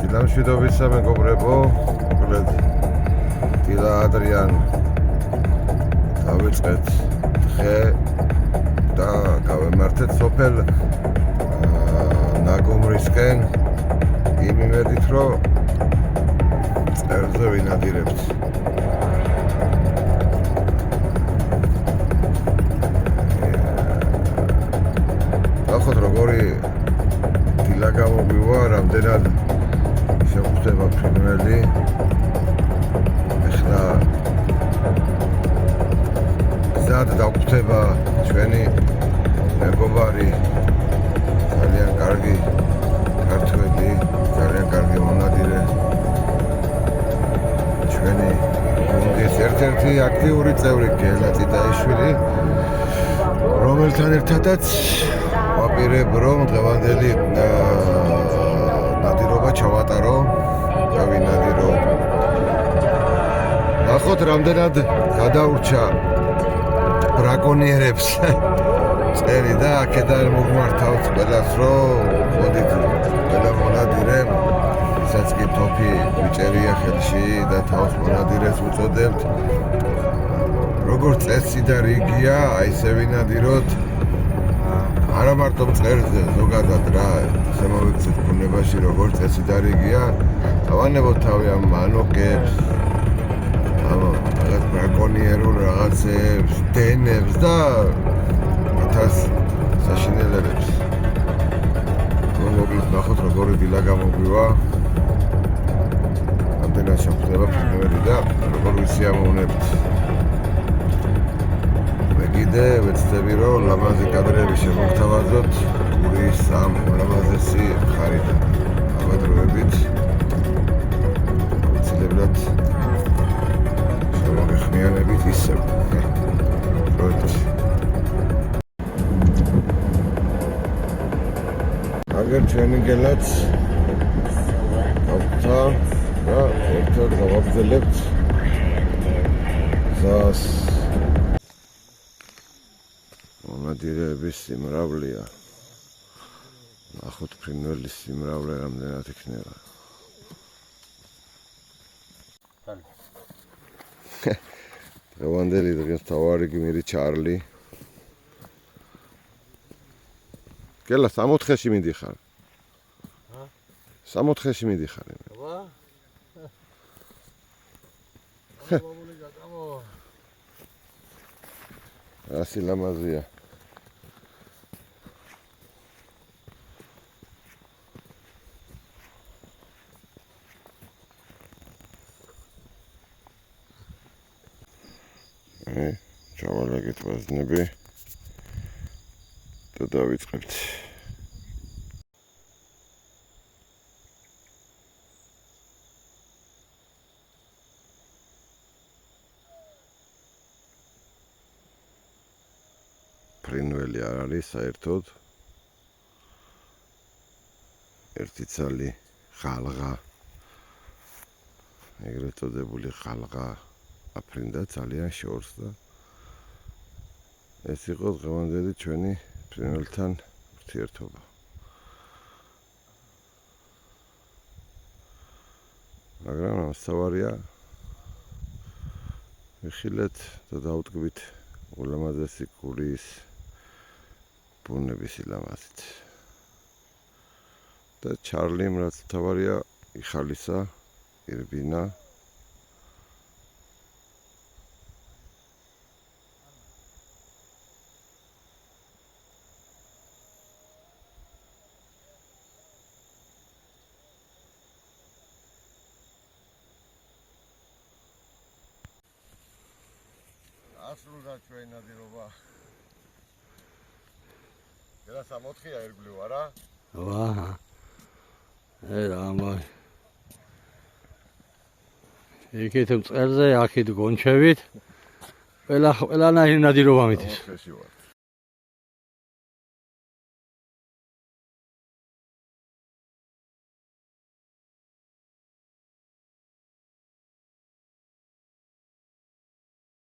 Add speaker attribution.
Speaker 1: Დილამშვიდობისა მეგობრებო, უბრალოდ დილა ადრიან დავიწყეთ დღე და გავემართეთ სოფელ ნაგომრისკენ იმ იმედით, რომ წერზე ვინადირებთ. ნახოთ როგორი დილა გამოგვივა, რამდენად შეგვხვდება ფრინველი. ეხლა გზად დაგვხვდება ჩვენი მეგობარი, ძალიან კარგი ქართველი, ძალიან კარგი მონადირე, ჩვენი გუნდის ერთ-ერთი აქტიური წევრი გელა წითაიშვილი, რომელთან ერთადაც ვაპირებ, რომ დღევანდელი ნადირობა ჩავატარო და ვინადირო. ნახოთ რამდენად გადაურჩა ბრაკონიერებს წერი და აქედან მოგმართავთ ყველას, რომ მოდით ყველა მონადირემ, ვისაც კი თოფი ვიჭერია ხელში და თავს მონადირეს უწოდებთ, როგორც წესი და რიგია, აი ესე ვინადიროთ. არა მარტო მწერზე, ზოგადად რა, შემოვიქცეთ ბუნებაში როგორც წესი და რიგია, დავანებოთ თავი ამ მანოკებს, რაღაც ბრაკონიერულ რაღაცებს, დენებს და ათას საშინელებებს. მოგვიყვით ნახოთ როგორი დილა გამოგვივა, რამდენად შეხვდება ფრინველი და როგორ ვისიამოვნებთ. კიდე ვეცდები, რომ ლამაზი კადრები შემოგთავაზოთ გურიის ამ ულამაზესი მხარიდან. ამავდროებით აუცილებლად შემოგეხმიანებით ისევ პროექტში. აგერ ჩვენი გელაც გავხსნა და ერთად გავაგრძელებთ გზას. მონადირეების სიმრავლეა. ნახოთ ფრინველის სიმრავლე რამდენად იქნება. დღევანდელი დღის მთავარი გმირი ჩარლი. გელა 64-ში მიდიხარ. 64-ში მიდიხარ. ასე ლამაზია. ჩავალაგეთ ვაზნები და დავიწყებთ. ფრინველი არ არის საერთოდ, ერთი ცალი ხალღა, ეგრეთ წოდებული ხალღა აფრინდა ძალიან შორს და ეს იყო დღევანდელი ჩვენი ფრინველთან ურთიერთობა. მაგრამ ამსავარია ვიხილეთ და დავტკბით ულამაზესი გურიის ბუნების ილამაზით. და ჩარლიმ რაც მთავარია იხალისა, ირბინა. ასრულდა ჩვენი ნადირობა. გელა 64-ია ირგვლივ არა? ვაჰა. ამai. იქით მწერზე, აქეთ გონჩევით. ყველანაირი ნადირობა მიდის.